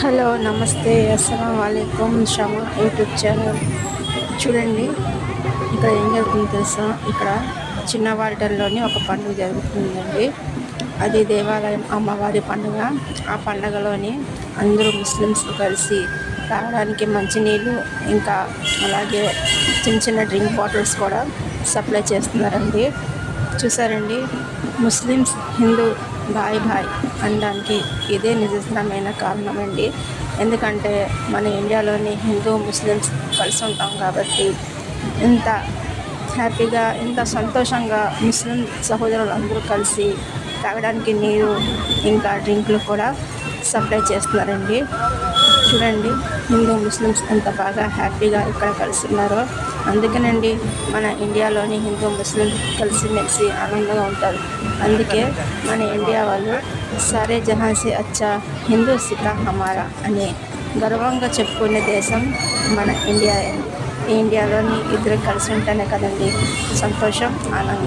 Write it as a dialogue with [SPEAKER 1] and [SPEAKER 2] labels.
[SPEAKER 1] Hello నమస్తే అస్సలం వాలేకుం Shama YouTube channel. చూడండి, ఇక్కడ ఏం జరుగుతుందో తెలుసా? ఇక్కడ చిన్న వారిటల్లోని ఒక పండుగ జరుగుతుందండి. అది దేవాలయం అమ్మవారి పండుగ. ఆ పండుగలోని అందరూ ముస్లిమ్స్ కలిసి తాగడానికి మంచినీళ్ళు, ఇంకా అలాగే చిన్న చిన్న డ్రింక్ బాటిల్స్ కూడా సప్లై చేస్తున్నారండి. చూసారండి, ముస్లిమ్స్ హిందూ భాయ్ భాయ్ అనడానికి ఇదే నిజమైన కారణం అండి. ఎందుకంటే మన ఇండియాలోని హిందూ ముస్లిమ్స్ కలిసి ఉంటాం కాబట్టి ఇంత హ్యాపీగా, ఇంత సంతోషంగా ముస్లిం సహోదరులు అందరూ కలిసి తాగడానికి నీరు, ఇంకా డ్రింకులు కూడా సప్లై చేస్తున్నారండి. చూడండి, హిందూ ముస్లిమ్స్ ఎంత బాగా హ్యాపీగా ఇక్కడ కలిసి ఉన్నారో. అందుకేనండి మన ఇండియాలోని హిందూ ముస్లిం కలిసిమెలిసి ఆనందంగా ఉంటారు. అందుకే మన ఇండియా వాళ్ళు సారే జహాన్ సే అచ్చా హిందూ సితా హమారా అని గర్వంగా చెప్పుకునే దేశం మన ఇండియా. ఈ ఇండియాలోని ఇద్దరు కలిసి ఉంటేనే కదండి సంతోషం, ఆనందం.